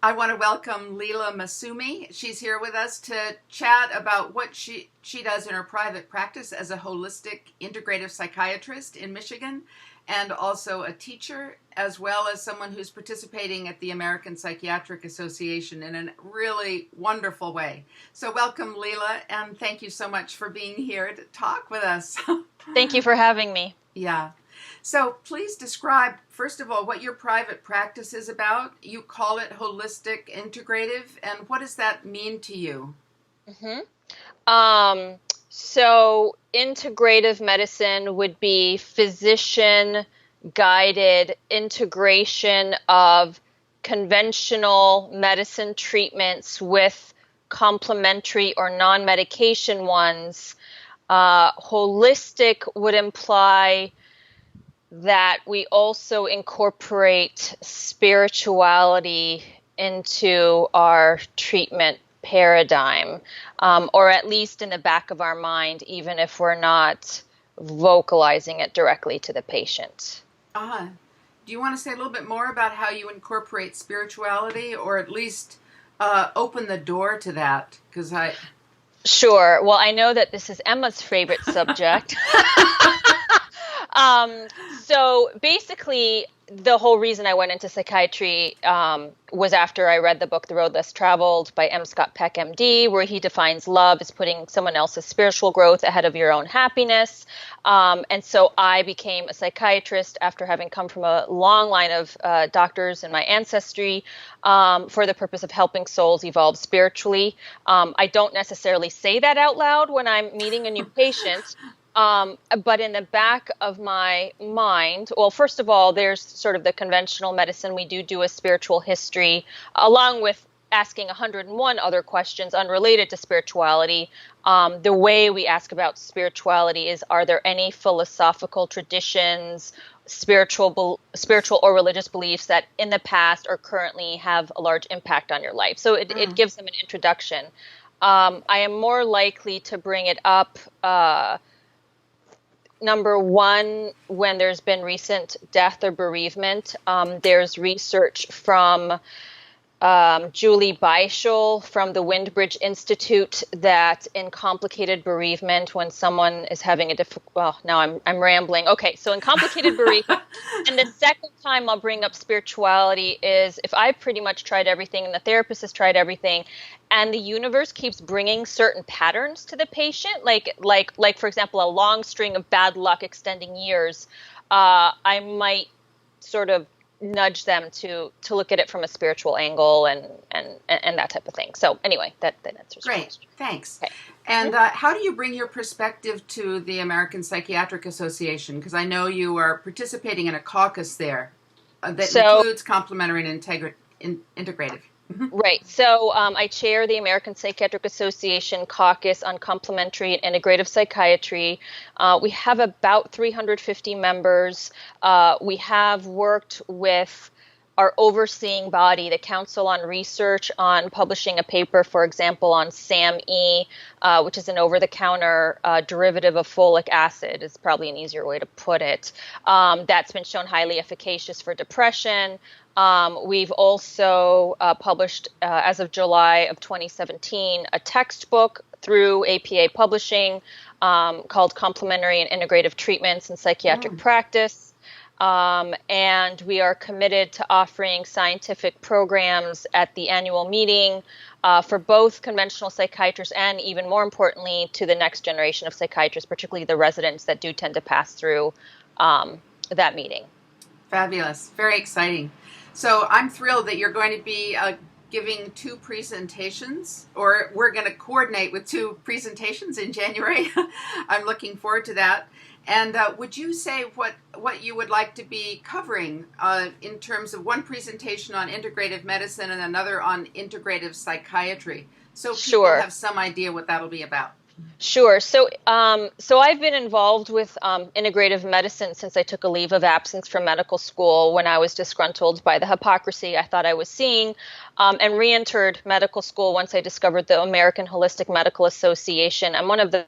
I want to welcome Lila Massoumi. She's here with us to chat about what she does in her private practice as a holistic integrative psychiatrist in Michigan, and also a teacher, as well as someone who's participating at the American Psychiatric Association in a really wonderful way. So welcome, Lila, and thank you so much for being here to talk with us. Thank you for having me. Yeah. So please describe, first of all, what your private practice is about. You call it holistic integrative, and what does that mean to you? hmm so integrative medicine would be physician guided integration of conventional medicine treatments with complementary or non-medication ones. Holistic would imply that we also incorporate spirituality into our treatment paradigm, or at least in the back of our mind, even if we're not vocalizing it directly to the patient. Ah, do you want to say a little bit more about how you incorporate spirituality, or at least open the door to that? Because I. Sure. Well, I know that this is Emma's favorite subject. Um, so basically, the whole reason I went into psychiatry was after I read the book The Road Less Traveled by M. Scott Peck, MD, where he defines love as putting someone else's spiritual growth ahead of your own happiness. And so I became a psychiatrist after having come from a long line of doctors in my ancestry, for the purpose of helping souls evolve spiritually. I don't necessarily say that out loud when I'm meeting a new patient. But in the back of my mind, well, first of all, there's sort of the conventional medicine. We do a spiritual history, along with asking 101 other questions unrelated to spirituality. The way we ask about spirituality is, are there any philosophical traditions, spiritual or religious beliefs that in the past or currently have a large impact on your life? So it gives them an introduction. I am more likely to bring it up, number one, when there's been recent death or bereavement. There's research from Julie Beischel from the Windbridge Institute that in complicated bereavement, when someone is having a well, now I'm rambling. Okay, so in complicated bereavement, and the second time I'll bring up spirituality is if I've pretty much tried everything and the therapist has tried everything, and the universe keeps bringing certain patterns to the patient, like for example, a long string of bad luck extending years, I might sort of nudge them to look at it from a spiritual angle and that type of thing. So anyway, that answers your Great, question. thanks. Okay. And how do you bring your perspective to the American Psychiatric Association? Because I know you are participating in a caucus there that includes complementary and integrative. Right. So I chair the American Psychiatric Association caucus on complementary and integrative psychiatry. We have about 350 members. We have worked with our overseeing body, the Council on Research, on publishing a paper, for example, on SAMe, which is an over-the-counter derivative of folic acid, is probably an easier way to put it. That's been shown highly efficacious for depression. We've also published, as of July of 2017, a textbook through APA Publishing called Complementary and Integrative Treatments in Psychiatric Practice. And we are committed to offering scientific programs at the annual meeting for both conventional psychiatrists and, even more importantly, to the next generation of psychiatrists, particularly the residents that do tend to pass through that meeting. Fabulous. Very exciting. So I'm thrilled that you're going to be giving two presentations, or we're going to coordinate with two presentations in January. I'm looking forward to that. And would you say what you would like to be covering in terms of one presentation on integrative medicine and another on integrative psychiatry, so people have some idea what that'll be about? Sure. So I've been involved with integrative medicine since I took a leave of absence from medical school when I was disgruntled by the hypocrisy I thought I was seeing, and re-entered medical school once I discovered the American Holistic Medical Association. I'm one of the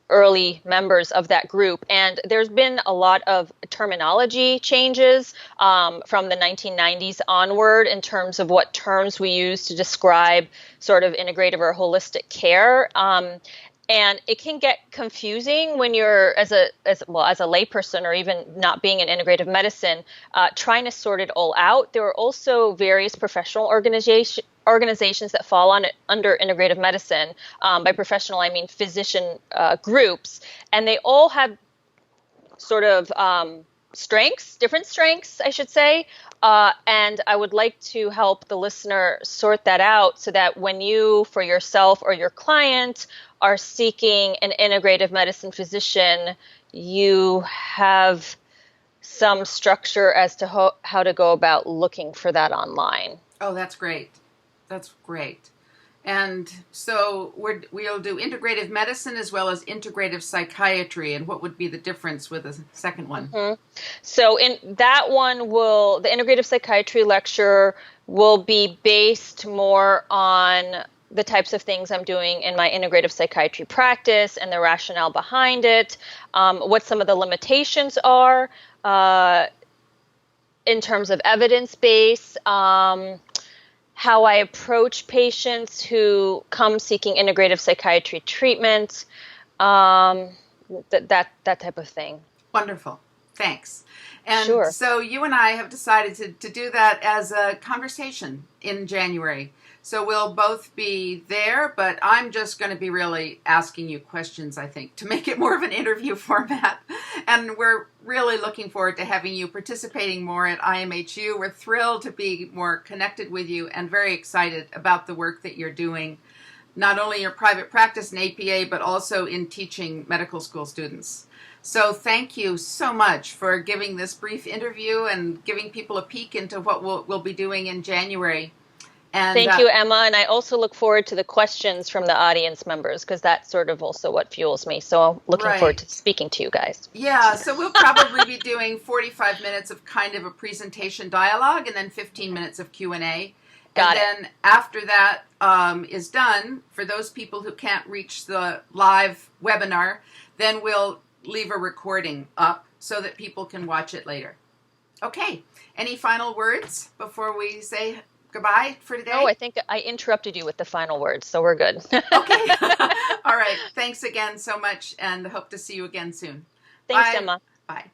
early members of that group. And there's been a lot of terminology changes from the 1990s onward in terms of what terms we use to describe sort of integrative or holistic care. And it can get confusing when you're as a layperson, or even not being in integrative medicine, trying to sort it all out. There are also various professional organizations that fall under integrative medicine. By professional, I mean physician groups, and they all have sort of different strengths, I should say. And I would like to help the listener sort that out so that when you, for yourself or your client, are seeking an integrative medicine physician, you have some structure as to how to go about looking for that online. Oh, that's great. That's great. And so we'll do integrative medicine as well as integrative psychiatry. And what would be the difference with the second one? Mm-hmm. So in that one, the integrative psychiatry lecture will be based more on the types of things I'm doing in my integrative psychiatry practice and the rationale behind it, what some of the limitations are in terms of evidence base, how I approach patients who come seeking integrative psychiatry treatment, that type of thing. Wonderful. Thanks. And sure. So you and I have decided to do that as a conversation in January. So we'll both be there, but I'm just going to be really asking you questions, I think, to make it more of an interview format. And we're really looking forward to having you participating more at IMHU. We're thrilled to be more connected with you and very excited about the work that you're doing, not only in your private practice in APA, but also in teaching medical school students. So thank you so much for giving this brief interview and giving people a peek into what we'll be doing in January. And, thank you, Emma. And I also look forward to the questions from the audience members, because that's sort of also what fuels me. So I'm looking forward to speaking to you guys. Yeah, so we'll probably be doing 45 minutes of kind of a presentation dialogue and then 15 minutes of Q&A. Got it. Then after that is done, for those people who can't reach the live webinar, then we'll leave a recording up so that people can watch it later. Okay, any final words before we say goodbye for today? Oh, I think I interrupted you with the final words, so we're good. Okay. All right. Thanks again so much, and hope to see you again soon. Thanks, Bye. Emma. Bye.